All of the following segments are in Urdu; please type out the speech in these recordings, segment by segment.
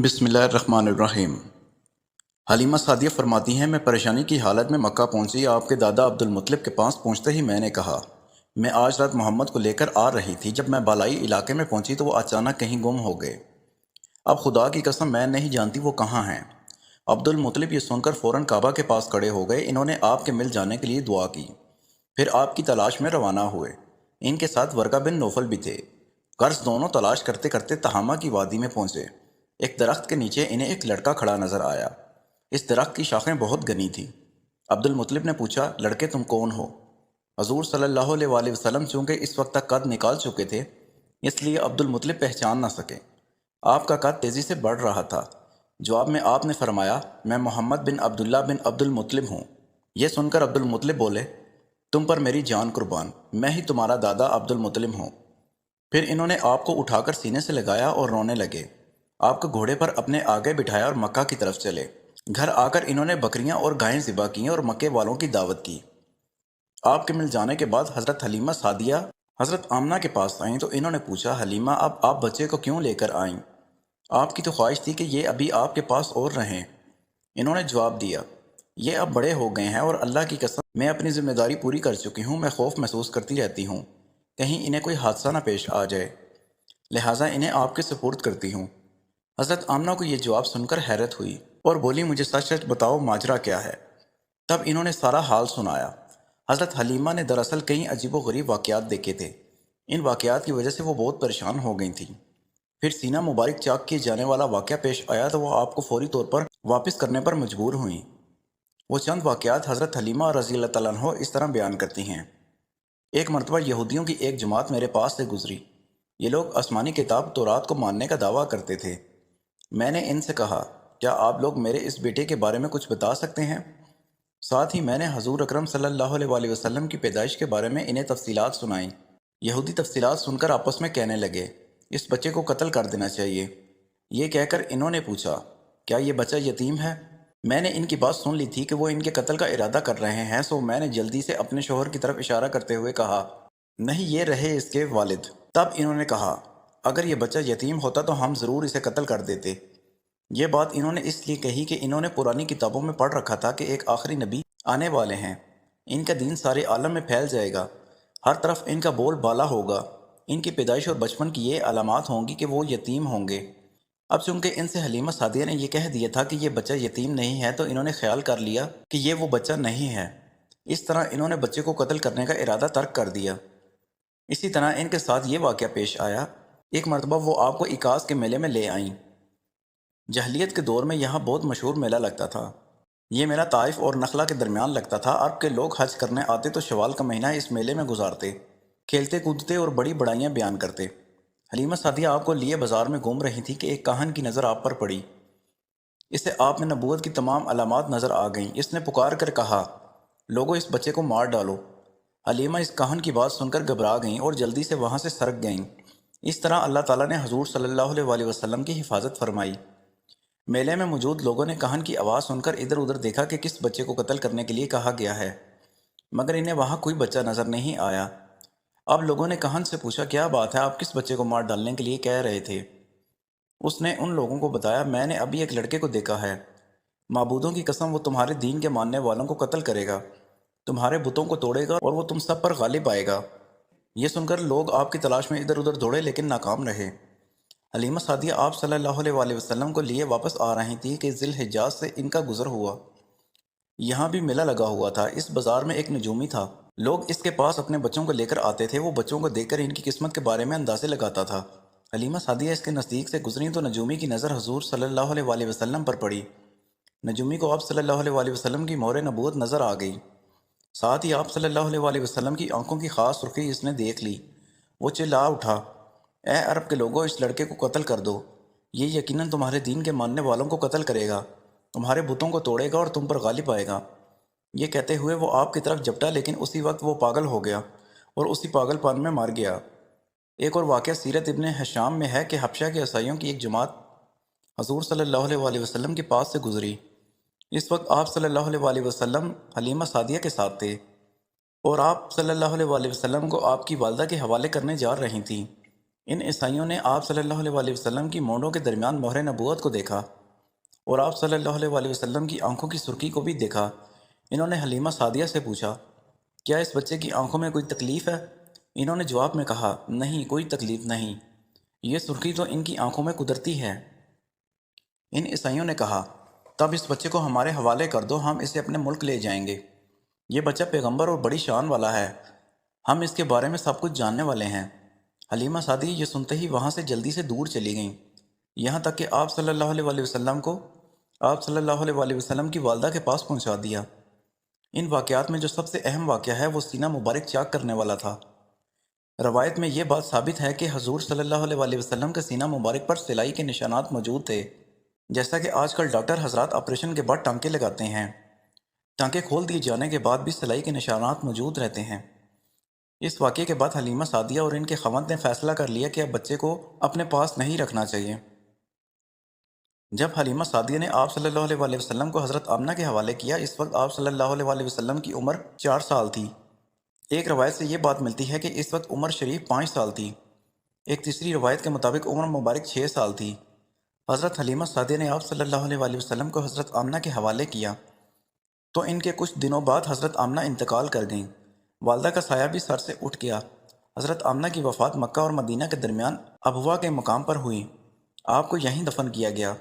بسم اللہ الرحمن الرحیم۔ حلیمہ سعدیہ فرماتی ہیں، میں پریشانی کی حالت میں مکہ پہنچی۔ آپ کے دادا عبد المطلب کے پاس پہنچتے ہی میں نے کہا، میں آج رات محمد کو لے کر آ رہی تھی۔ جب میں بالائی علاقے میں پہنچی تو وہ اچانک کہیں گم ہو گئے۔ اب خدا کی قسم میں نہیں جانتی وہ کہاں ہیں۔ عبد المطلب یہ سن کر فوراً کعبہ کے پاس کھڑے ہو گئے۔ انہوں نے آپ کے مل جانے کے لیے دعا کی، پھر آپ کی تلاش میں روانہ ہوئے۔ ان کے ساتھ ورقہ بن نوفل بھی تھے۔ غرض دونوں تلاش کرتے کرتے تہامہ کی وادی میں پہنچے۔ ایک درخت کے نیچے انہیں ایک لڑکا کھڑا نظر آیا۔ اس درخت کی شاخیں بہت گھنی تھیں۔ عبد المطلب نے پوچھا، لڑکے تم کون ہو؟ حضور صلی اللہ علیہ وآلہ وسلم چونکہ اس وقت تک قد نکال چکے تھے، اس لیے عبد المطلب پہچان نہ سکے۔ آپ کا قد تیزی سے بڑھ رہا تھا۔ جواب میں آپ نے فرمایا، میں محمد بن عبداللہ بن عبد المطلب ہوں۔ یہ سن کر عبد المطلب بولے، تم پر میری جان قربان، میں ہی تمہارا دادا عبد المطلب ہوں۔ پھر انہوں نے آپ کو اٹھا کر سینے سے لگایا اور رونے لگے۔ آپ کو گھوڑے پر اپنے آگے بٹھایا اور مکہ کی طرف چلے۔ گھر آ کر انہوں نے بکریاں اور گائیں ذبح کیں اور مکے والوں کی دعوت کی۔ آپ کے مل جانے کے بعد حضرت حلیمہ سعدیہ حضرت آمنہ کے پاس آئیں تو انہوں نے پوچھا، حلیمہ اب آپ بچے کو کیوں لے کر آئیں؟ آپ کی تو خواہش تھی کہ یہ ابھی آپ کے پاس اور رہیں۔ انہوں نے جواب دیا، یہ اب بڑے ہو گئے ہیں اور اللہ کی قسم میں اپنی ذمہ داری پوری کر چکی ہوں۔ میں خوف محسوس کرتی رہتی ہوں کہیں انہیں کوئی حادثہ نہ پیش آ جائے، لہٰذا انہیں آپ کے سپرد کرتی ہوں۔ حضرت آمنہ کو یہ جواب سن کر حیرت ہوئی اور بولی، مجھے سچ سچ بتاؤ ماجرا کیا ہے؟ تب انہوں نے سارا حال سنایا۔ حضرت حلیمہ نے دراصل کئی عجیب و غریب واقعات دیکھے تھے۔ ان واقعات کی وجہ سے وہ بہت پریشان ہو گئی تھیں۔ پھر سینہ مبارک چاک کیے جانے والا واقعہ پیش آیا تو وہ آپ کو فوری طور پر واپس کرنے پر مجبور ہوئیں۔ وہ چند واقعات حضرت حلیمہ رضی اللہ تعالیٰ عنہ اس طرح بیان کرتی ہیں۔ ایک مرتبہ یہودیوں کی ایک جماعت میرے پاس سے گزری۔ یہ لوگ آسمانی کتاب تورات کو ماننے کا دعویٰ کرتے تھے۔ میں نے ان سے کہا، کیا آپ لوگ میرے اس بیٹے کے بارے میں کچھ بتا سکتے ہیں؟ ساتھ ہی میں نے حضور اکرم صلی اللہ علیہ وآلہ وسلم کی پیدائش کے بارے میں انہیں تفصیلات سنائیں۔ یہودی تفصیلات سن کر آپس میں کہنے لگے، اس بچے کو قتل کر دینا چاہیے۔ یہ کہہ کر انہوں نے پوچھا، کیا یہ بچہ یتیم ہے؟ میں نے ان کی بات سن لی تھی کہ وہ ان کے قتل کا ارادہ کر رہے ہیں، سو میں نے جلدی سے اپنے شوہر کی طرف اشارہ کرتے ہوئے کہا، نہیں، یہ رہے اس کے والد۔ تب انہوں نے کہا، اگر یہ بچہ یتیم ہوتا تو ہم ضرور اسے قتل کر دیتے۔ یہ بات انہوں نے اس لیے کہی کہ انہوں نے پرانی کتابوں میں پڑھ رکھا تھا کہ ایک آخری نبی آنے والے ہیں۔ ان کا دین سارے عالم میں پھیل جائے گا، ہر طرف ان کا بول بالا ہوگا۔ ان کی پیدائش اور بچپن کی یہ علامات ہوں گی کہ وہ یتیم ہوں گے۔ اب چونکہ ان سے حلیمہ سعدیہ نے یہ کہہ دیا تھا کہ یہ بچہ یتیم نہیں ہے تو انہوں نے خیال کر لیا کہ یہ وہ بچہ نہیں ہے۔ اس طرح انہوں نے بچے کو قتل کرنے کا ارادہ ترک کر دیا۔ اسی طرح ان کے ساتھ یہ واقعہ پیش آیا۔ ایک مرتبہ وہ آپ کو عکاظ کے میلے میں لے آئیں۔ جاہلیت کے دور میں یہاں بہت مشہور میلہ لگتا تھا۔ یہ میلہ طائف اور نخلا کے درمیان لگتا تھا۔ عرب کے لوگ حج کرنے آتے تو شوال کا مہینہ اس میلے میں گزارتے، کھیلتے کودتے اور بڑی بڑائیاں بیان کرتے۔ حلیمہ سعدیہ آپ کو لیے بازار میں گھوم رہی تھی کہ ایک کاہن کی نظر آپ پر پڑی۔ اسے آپ میں نبوت کی تمام علامات نظر آ گئیں۔ اس نے پکار کر کہا، لوگو اس بچے کو مار ڈالو۔ حلیمہ اس کاہن کی بات سن کر گھبرا گئیں اور جلدی سے وہاں سے سرک گئیں۔ اس طرح اللہ تعالیٰ نے حضور صلی اللہ علیہ وآلہ وسلم کی حفاظت فرمائی۔ میلے میں موجود لوگوں نے کاہن کی آواز سن کر ادھر ادھر دیکھا کہ کس بچے کو قتل کرنے کے لیے کہا گیا ہے، مگر انہیں وہاں کوئی بچہ نظر نہیں آیا۔ اب لوگوں نے کاہن سے پوچھا، کیا بات ہے، آپ کس بچے کو مار ڈالنے کے لیے کہہ رہے تھے؟ اس نے ان لوگوں کو بتایا، میں نے ابھی ایک لڑکے کو دیکھا ہے، معبودوں کی قسم وہ تمہارے دین کے ماننے والوں کو قتل کرے گا، تمہارے بتوں کو توڑے گا اور وہ تم سب پر غالب آئے گا۔ یہ سن کر لوگ آپ کی تلاش میں ادھر ادھر دوڑے لیکن ناکام رہے۔ حلیمہ سعدیہ آپ صلی اللہ علیہ وآلہ وسلم کو لیے واپس آ رہی تھی کہ ذی الحجاز سے ان کا گزر ہوا۔ یہاں بھی میلہ لگا ہوا تھا۔ اس بازار میں ایک نجومی تھا۔ لوگ اس کے پاس اپنے بچوں کو لے کر آتے تھے۔ وہ بچوں کو دیکھ کر ان کی قسمت کے بارے میں اندازے لگاتا تھا۔ حلیمہ سعدیہ اس کے نزدیک سے گزریں تو نجومی کی نظر حضور صلی اللہ علیہ وآلہ وسلم پر پڑی۔ نجومی کو آپ صلی اللہ علیہ وآلہ وسلم کی مہر نبوت نظر آ گئی۔ ساتھ ہی آپ صلی اللہ علیہ وآلہ وسلم کی آنکھوں کی خاص سرخی اس نے دیکھ لی۔ وہ چلا اٹھا، اے عرب کے لوگوں، اس لڑکے کو قتل کر دو۔ یہ یقیناً تمہارے دین کے ماننے والوں کو قتل کرے گا، تمہارے بتوں کو توڑے گا اور تم پر غالب آئے گا۔ یہ کہتے ہوئے وہ آپ کی طرف جھپٹا، لیکن اسی وقت وہ پاگل ہو گیا اور اسی پاگل پن میں مر گیا۔ ایک اور واقعہ سیرت ابن ہشام میں ہے کہ حبشہ کے عیسائیوں کی ایک جماعت حضور صلی اللہ علیہ وآلہ وسلم کے پاس سے گزری۔ اس وقت آپ صلی اللہ علیہ وآلہ وسلم حلیمہ سعدیہ کے ساتھ تھے اور آپ صلی اللہ علیہ وآلہ وسلم کو آپ کی والدہ کے حوالے کرنے جا رہی تھیں۔ ان عیسائیوں نے آپ صلی اللہ علیہ وسلم کی مونڈوں کے درمیان مہر نبوت کو دیکھا اور آپ صلی اللہ علیہ وسلم کی آنکھوں کی سرخی کو بھی دیکھا۔ انہوں نے حلیمہ سعدیہ سے پوچھا، کیا اس بچے کی آنکھوں میں کوئی تکلیف ہے؟ انہوں نے جواب میں کہا، نہیں، کوئی تکلیف نہیں، یہ سرخی تو ان کی آنکھوں میں قدرتی ہے۔ ان عیسائیوں نے کہا، تب اس بچے کو ہمارے حوالے کر دو، ہم اسے اپنے ملک لے جائیں گے۔ یہ بچہ پیغمبر اور بڑی شان والا ہے، ہم اس کے بارے میں سب کچھ جاننے والے ہیں۔ حلیمہ سعدی یہ سنتے ہی وہاں سے جلدی سے دور چلی گئیں، یہاں تک کہ آپ صلی اللہ علیہ وسلم کو آپ صلی اللہ علیہ وسلم کی والدہ کے پاس پہنچا دیا۔ ان واقعات میں جو سب سے اہم واقعہ ہے وہ سینہ مبارک چاک کرنے والا تھا۔ روایت میں یہ بات ثابت ہے کہ حضور صلی اللہ علیہ وسلم کے سینہ مبارک پر سلائی کے نشانات موجود تھے، جیسا کہ آج کل ڈاکٹر حضرات آپریشن کے بعد ٹانکے لگاتے ہیں۔ ٹانکے کھول دیے جانے کے بعد بھی سلائی کے نشانات موجود رہتے ہیں۔ اس واقعے کے بعد حلیمہ سعدیہ اور ان کے خاوند نے فیصلہ کر لیا کہ اب بچے کو اپنے پاس نہیں رکھنا چاہیے۔ جب حلیمہ سعدیہ نے آپ صلی اللہ علیہ وسلم کو حضرت آمنہ کے حوالے کیا، اس وقت آپ صلی اللہ علیہ وسلم کی عمر 4 سال تھی۔ ایک روایت سے یہ بات ملتی ہے کہ اس وقت عمر شریف 5 سال تھی۔ ایک تیسری روایت کے مطابق عمر مبارک 6 سال تھی۔ حضرت حلیمہ سعدیہ نے آپ صلی اللہ علیہ وسلم کو حضرت آمنہ کے حوالے کیا تو ان کے کچھ دنوں بعد حضرت آمنہ انتقال کر گئیں۔ والدہ کا سایہ بھی سر سے اٹھ گیا۔ حضرت آمنہ کی وفات مکہ اور مدینہ کے درمیان ابوا کے مقام پر ہوئی۔ آپ کو یہیں دفن کیا گیا۔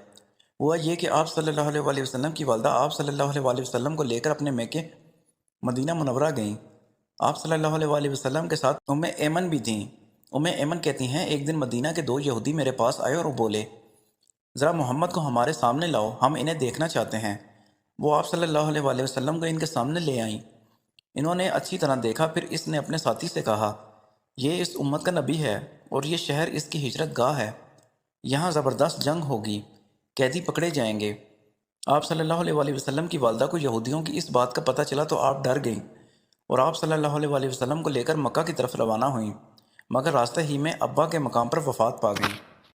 ہوا یہ کہ آپ صلی اللہ علیہ وسلم کی والدہ آپ صلی اللہ علیہ وسلم کو لے کر اپنے میکے مدینہ منورہ گئیں۔ آپ صلی اللہ علیہ وسلم کے ساتھ ام ایمن بھی تھیں۔ ام ایمن کہتی ہیں، ایک دن مدینہ کے 2 یہودی میرے پاس آئے اور بولے، ذرا محمد کو ہمارے سامنے لاؤ، ہم انہیں دیکھنا چاہتے ہیں۔ وہ آپ صلی اللہ علیہ وسلم کو ان کے سامنے لے آئیں۔ انہوں نے اچھی طرح دیکھا، پھر اس نے اپنے ساتھی سے کہا، یہ اس امت کا نبی ہے اور یہ شہر اس کی ہجرت گاہ ہے، یہاں زبردست جنگ ہوگی، قیدی پکڑے جائیں گے۔ آپ صلی اللہ علیہ وسلم کی والدہ کو یہودیوں کی اس بات کا پتہ چلا تو آپ ڈر گئیں اور آپ صلی اللہ علیہ وسلم کو لے کر مکہ کی طرف روانہ ہوئیں، مگر راستے ہی میں ابا کے مقام پر وفات پا گئیں۔